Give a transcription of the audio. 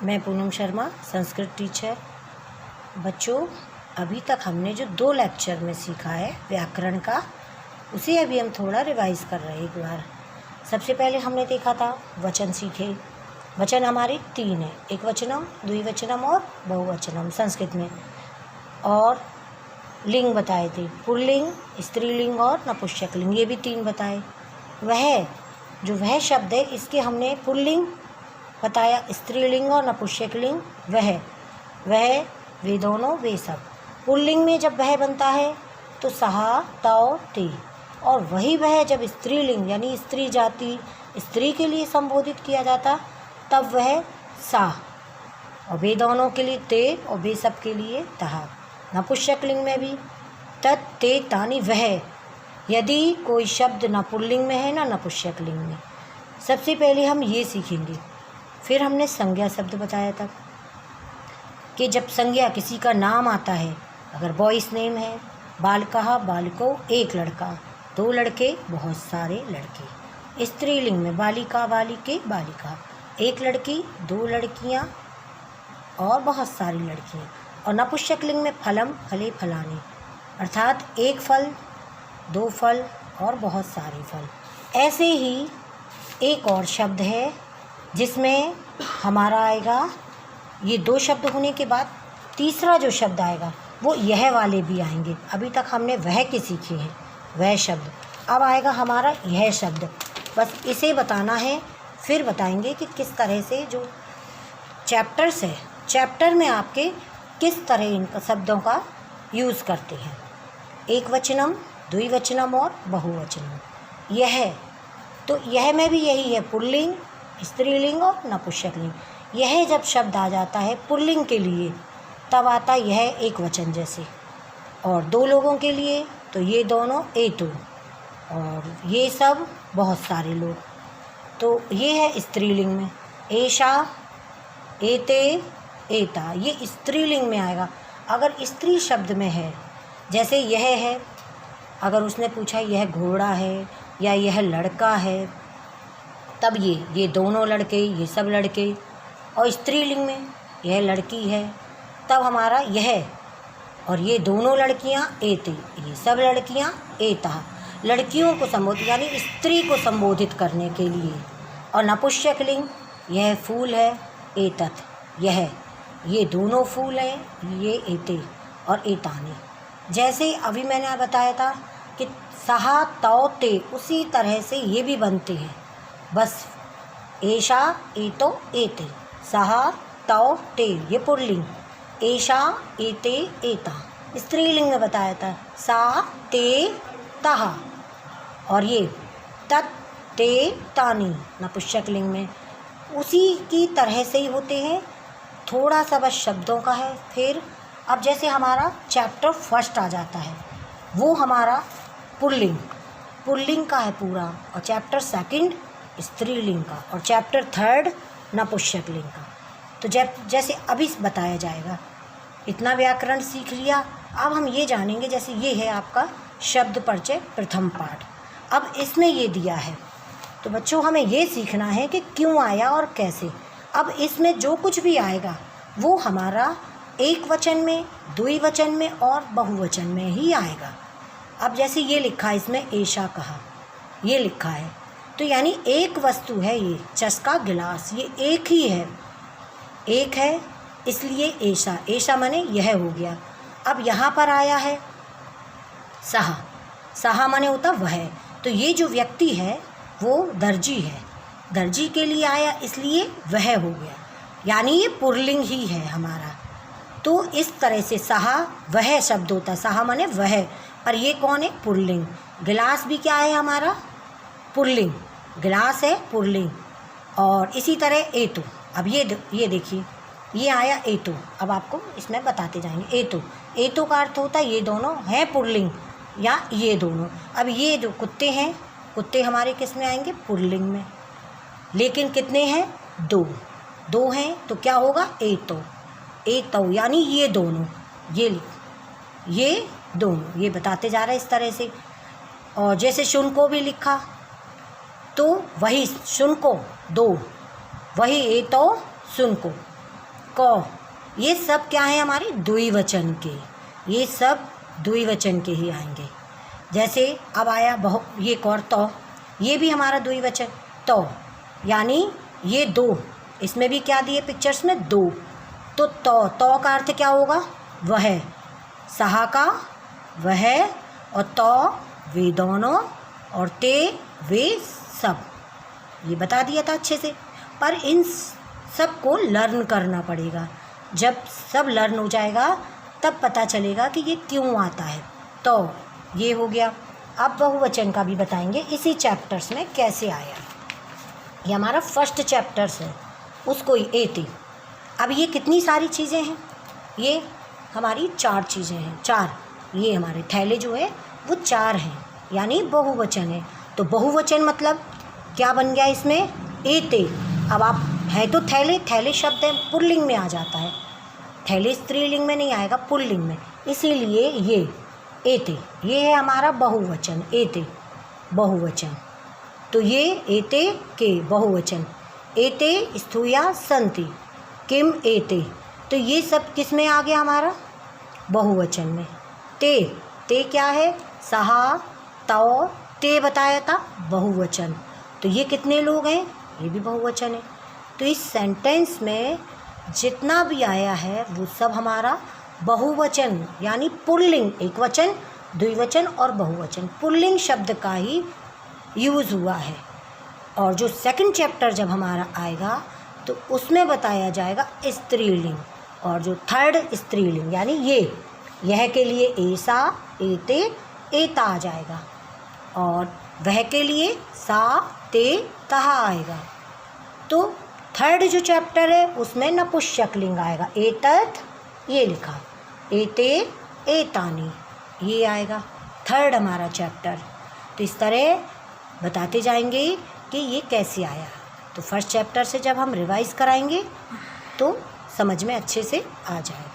मैं पूनम शर्मा, संस्कृत टीचर। बच्चों, अभी तक हमने जो 2 लेक्चर में सीखा है व्याकरण का, उसे अभी हम थोड़ा रिवाइज़ कर रहे हैं एक बार। सबसे पहले हमने देखा था वचन सीखे। वचन हमारे 3 हैं, एकवचनम, द्विवचनम और बहुवचनम संस्कृत में। और लिंग बताए थे, पुल्लिंग, स्त्रीलिंग और नपुंसकलिंग, ये भी 3 बताए। वह शब्द है, इसके हमने पुल्लिंग बताया, स्त्रीलिंग और नपुंसकलिंग। वे दोनों, वे सब। पुल्लिंग में जब वह बनता है तो सहा, तौ, ते। और वही वह जब स्त्रीलिंग यानी स्त्री जाति, स्त्री के लिए संबोधित किया जाता, तब वह सा। और वे दोनों के लिए ते और वे सब के लिए तहा। नपुंसकलिंग में भी तत्, ते, तानि, वह, यदि कोई शब्द न पुल्लिंग में है ना नपुंसकलिंग में। सबसे पहले हम ये सीखेंगे। फिर हमने संज्ञा शब्द बताया था कि जब संज्ञा किसी का नाम आता है, अगर बॉयज़ नेम है, बालकः, बालिको, एक लड़का, 2 लड़के, बहुत सारे लड़के। स्त्रीलिंग में बालिका, बालिके, बालिका, एक लड़की, 2 लड़कियां और बहुत सारी लड़कियां। और नपुंसकलिंग में फलम, फले, फलाने, अर्थात एक फल, 2 फल और बहुत सारे फल। ऐसे ही एक और शब्द है जिसमें हमारा आएगा, ये 2 शब्द होने के बाद तीसरा जो शब्द आएगा वो यह वाले भी आएंगे। अभी तक हमने वह के सीखे हैं, वह शब्द। अब आएगा हमारा यह शब्द, बस इसे बताना है। फिर बताएंगे कि किस तरह से जो चैप्टर्स है, चैप्टर में आपके किस तरह इन शब्दों का यूज़ करते हैं। एकवचनम, द्विवचनम और बहुवचनम। यह में भी यही है, पुल्लिंग, स्त्रीलिंग और नपुंसकलिंग। यह जब शब्द आ जाता है पुल्लिंग के लिए, तब आता यह एक वचन जैसे। और 2 लोगों के लिए तो ये दोनों, एतु, और ये सब बहुत सारे लोग। तो ये है स्त्रीलिंग में, एषा, एते, एता, ये स्त्रीलिंग में आएगा। अगर स्त्री शब्द में है, जैसे यह है, अगर उसने पूछा यह घोड़ा है या यह लड़का है, तब ये दोनों लड़के, ये सब लड़के। और स्त्रीलिंग में यह लड़की है, तब हमारा यह, और ये दोनों लड़कियां, एते, ये सब लड़कियां, एता, लड़कियों को संबोधित यानी स्त्री को संबोधित करने के लिए। और नपुंसकलिंग, यह फूल है, एतत्, ये दोनों फूल हैं, ये एते और एताने। जैसे अभी मैंने बताया था कि सहा, तौ, ते, उसी तरह से ये भी बनते हैं। बस एषा, एतो, एते, सहा, तौ, ते, ये पुल्लिंग, एषा, एते, एता। स्त्रीलिंग में बताया था, सा, ते, तहा। और ये तत्, ते, तानि नपुंसकलिंग में उसी की तरह से ही होते हैं। थोड़ा सा बस शब्दों का है। फिर अब जैसे हमारा चैप्टर फर्स्ट आ जाता है, वो हमारा पुल्लिंग का है पूरा, और चैप्टर सेकंड स्त्रीलिंग का, और चैप्टर थर्ड नपुंसकलिंग का। तो जैसे अभी बताया जाएगा। इतना व्याकरण सीख लिया। अब हम ये जानेंगे, जैसे ये है आपका शब्द परिचय प्रथम पाठ। अब इसमें ये दिया है, तो बच्चों हमें ये सीखना है कि क्यों आया और कैसे। अब इसमें जो कुछ भी आएगा वो हमारा एक वचन में, द्विवचन में और बहुवचन में ही आएगा। अब जैसे ये लिखा है इसमें, एषा कहा, ये लिखा है, तो यानी एक वस्तु है, ये चस्का गिलास, ये एक ही है, एक है, इसलिए एषा, एषा माने यह हो गया। अब यहाँ पर आया है सहा, सहा माने होता वह। तो ये जो व्यक्ति है वो दर्जी है, दर्जी के लिए आया, इसलिए वह हो गया, यानी ये पुल्लिंग ही है हमारा। तो इस तरह से सहा, वह शब्द होता है, सहा माने वह, और ये कौन है, पुल्लिंग। गिलास भी क्या है हमारा, पुल्लिंग, गिलास है पुल्लिंग। और इसी तरह एतु। अब ये देखिए, ये आया एतु। अब आपको इसमें बताते जाएंगे। एतु का अर्थ होता है ये दोनों हैं पुल्लिंग, या ये दोनों। अब ये जो कुत्ते हैं, कुत्ते हमारे किस में आएंगे, पुल्लिंग में। लेकिन कितने हैं, 2 हैं, तो क्या होगा, एतौ, यानी ये दोनों, ये दोनों, ये बताते जा रहे हैं इस तरह से। और जैसे शुनको भी लिखा, तो वही शुनको 2, वही एतौ, शुनको, क, ये सब क्या है हमारे द्विवचन के, ये सब द्विवचन के ही आएंगे। जैसे अब आया ये और तो, ये भी हमारा द्विवचन तो, यानी ये दो, इसमें भी क्या दिए पिक्चर्स में, दो। तो का अर्थ क्या होगा, वह, सहा का वह, और तो वे दोनों, और ते वे सब, ये बता दिया था अच्छे से। पर इन सब को लर्न करना पड़ेगा, जब सब लर्न हो जाएगा तब पता चलेगा कि ये क्यों आता है। तो ये हो गया। अब बहुवचन का भी बताएंगे इसी चैप्टर्स में कैसे आया। ये हमारा फर्स्ट चैप्टर्स है, उसको एते। अब ये कितनी सारी चीज़ें हैं, ये हमारी 4 चीज़ें हैं, 4। ये हमारे थैले जो है वो 4 हैं, यानी बहुवचन है। तो बहुवचन मतलब क्या बन गया इसमें, एते। अब आप है तो थैले, थैले शब्द है पुल्लिंग में आ जाता है, थैले स्त्रीलिंग में नहीं आएगा, पुल्लिंग में, इसीलिए ये एते, ये है हमारा बहुवचन, एते बहुवचन। तो ये एते के बहुवचन, एते स्थूया सन्ति, किम एते, तो ये सब किस में आ गया हमारा, बहुवचन में। ते क्या है, सहा तौ ते बताया था, बहुवचन। तो ये कितने लोग हैं, ये भी बहुवचन है। तो इस सेंटेंस में जितना भी आया है वो सब हमारा बहुवचन, यानी पुल्लिंग, एक वचन, द्विवचन और बहुवचन, पुल्लिंग शब्द का ही यूज़ हुआ है। और जो सेकंड चैप्टर जब हमारा आएगा तो उसमें बताया जाएगा स्त्रीलिंग, और जो थर्ड स्त्रीलिंग, यानी यह के लिए ऐसा, एते, एता आ जाएगा, और वह के लिए सा, ते, तहा आएगा। तो थर्ड जो चैप्टर है उसमें नपुंसकलिंग आएगा, एतत्, ये लिखा, एते, एतानि, ये आएगा थर्ड हमारा चैप्टर। तो इस तरह बताते जाएंगे कि ये कैसे आया। तो फर्स्ट चैप्टर से जब हम रिवाइज़ कराएंगे तो समझ में अच्छे से आ जाएगा।